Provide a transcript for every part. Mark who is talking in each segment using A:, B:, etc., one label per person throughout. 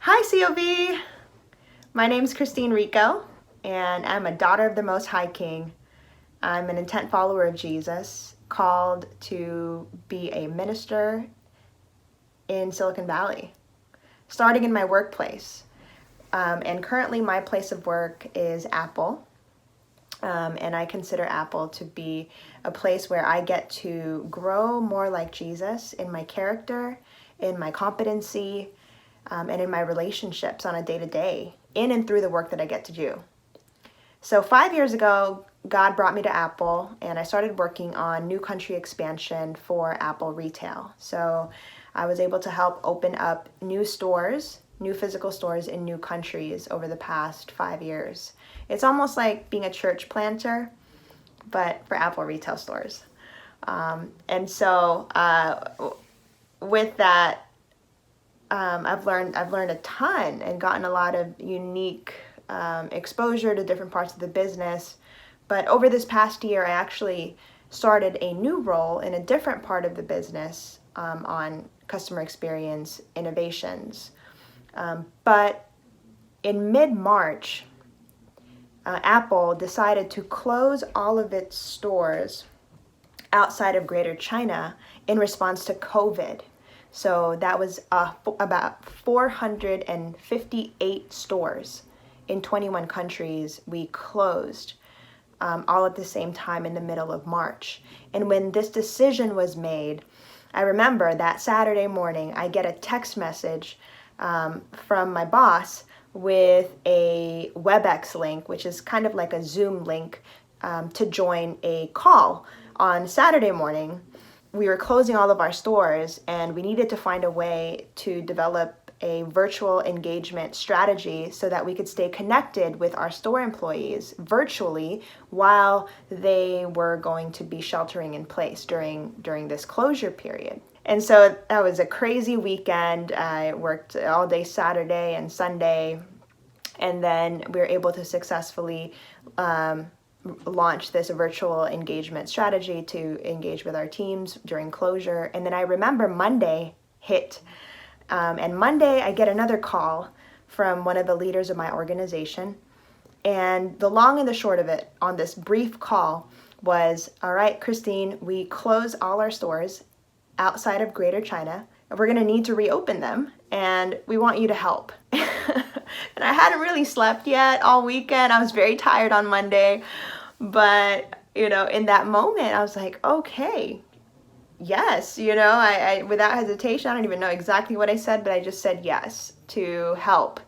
A: Hi, COV. My name's Christeen Rico, and I'm a daughter of the Most High King. I'm an intent follower of Jesus, called to be a minister in Silicon Valley, starting in my workplace. And currently, my place of work is Apple. And I consider Apple to be a place where I get to grow more like Jesus in my character, in my competency, and in my relationships on a day-to-day, in and through the work that I get to do. So 5 years ago, God brought me to Apple, and I started working on new country expansion for Apple retail. So I was able to help open up new stores, new physical stores in new countries over the past 5 years. It's almost like being a church planter, but for Apple retail stores. And so with that, I've learned a ton and gotten a lot of unique exposure to different parts of the business. But over this past year, I actually started a new role in a different part of the business on customer experience innovations. But in mid-March, Apple decided to close all of its stores outside of Greater China in response to COVID. So that was about 458 stores in 21 countries we closed all at the same time in the middle of March. And when this decision was made, I remember that Saturday morning, I get a text message from my boss with a WebEx link, which is kind of like a Zoom link to join a call on Saturday morning. We were closing all of our stores, and we needed to find a way to develop a virtual engagement strategy so that we could stay connected with our store employees virtually while they were going to be sheltering in place during this closure period. And so that was a crazy weekend. I worked all day Saturday and Sunday, and then we were able to successfully launch this virtual engagement strategy to engage with our teams during closure. And then I remember Monday hit. And Monday I get another call from one of the leaders of my organization. And the long and the short of it on this brief call was, all right, Christeen, we close all our stores outside of Greater China, and we're going to need to reopen them, and we want you to help. And I hadn't really slept yet all weekend. I was very tired on Monday. But, in that moment, I was like, okay, yes, I without hesitation, I don't even know exactly what I said, but I just said yes to help.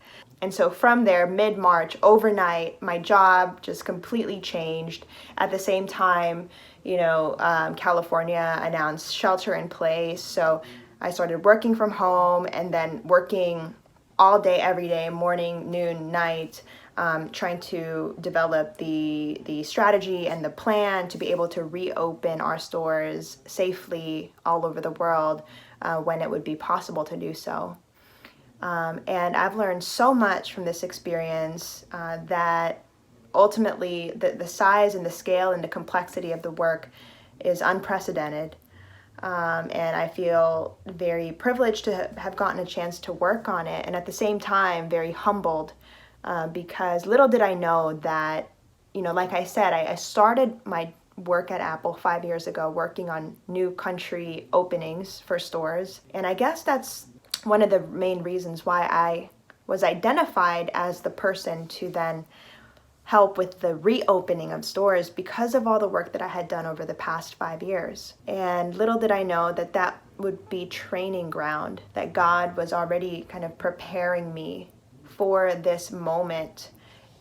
A: And so from there, mid-March, overnight, my job just completely changed. At the same time, California announced shelter in place. So I started working from home and then working all day, every day, morning, noon, night, trying to develop the strategy and the plan to be able to reopen our stores safely all over the world when it would be possible to do so. And I've learned so much from this experience that ultimately the size and the scale and the complexity of the work is unprecedented. And I feel very privileged to have gotten a chance to work on it, and at the same time very humbled because little did I know that, like I said, I started my work at Apple 5 years ago working on new country openings for stores, and I guess that's one of the main reasons why I was identified as the person to then help with the reopening of stores because of all the work that I had done over the past 5 years. And little did I know that would be training ground, that God was already kind of preparing me for this moment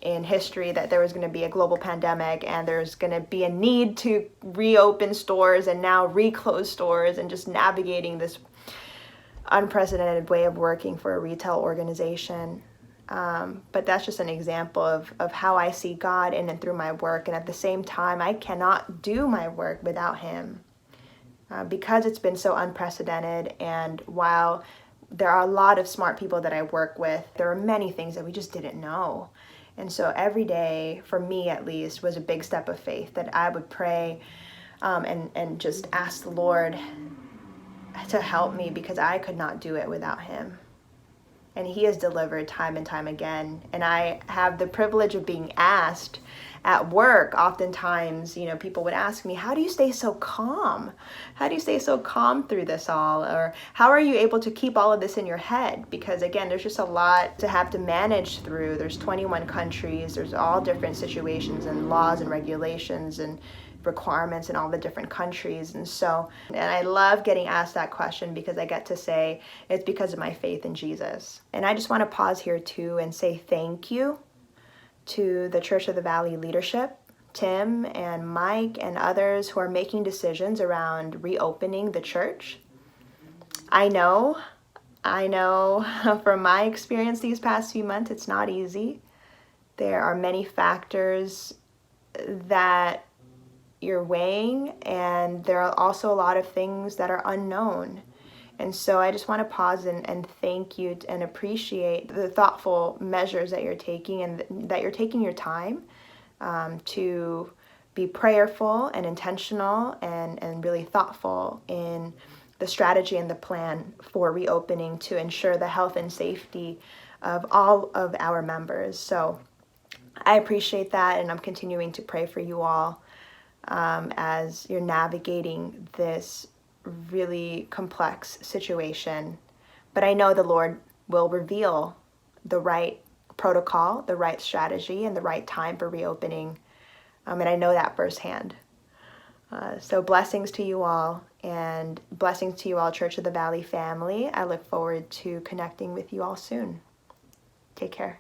A: in history, that there was going to be a global pandemic and there's going to be a need to reopen stores and now reclose stores, and just navigating this unprecedented way of working for a retail organization. But that's just an example of how I see God in and through my work. And at the same time, I cannot do my work without Him because it's been so unprecedented. And while there are a lot of smart people that I work with, there are many things that we just didn't know. And so every day, for me at least, was a big step of faith that I would pray and just ask the Lord to help me because I could not do it without Him. and he has delivered time and time again. And I have the privilege of being asked at work, oftentimes, people would ask me, how do you stay so calm? How do you stay so calm through this all? Or how are you able to keep all of this in your head? Because again, there's just a lot to have to manage through. There's 21 countries, there's all different situations and laws and regulations and requirements in all the different countries. And I love getting asked that question, because I get to say it's because of my faith in Jesus. And I just want to pause here too and say thank you to the Church of the Valley leadership, Tim and Mike and others who are making decisions around reopening the church. I know from my experience these past few months, it's not easy. There are many factors that you're weighing, and there are also a lot of things that are unknown. And so I just want to pause and thank you and appreciate the thoughtful measures that you're taking, and that you're taking your time to be prayerful and intentional and really thoughtful in the strategy and the plan for reopening to ensure the health and safety of all of our members. So I appreciate that, and I'm continuing to pray for you all as you're navigating this really complex situation. But I know the Lord will reveal the right protocol, the right strategy, and the right time for reopening. And I know that firsthand. So blessings to you all, and blessings to you all, Church of the Valley family. I look forward to connecting with you all soon. Take care.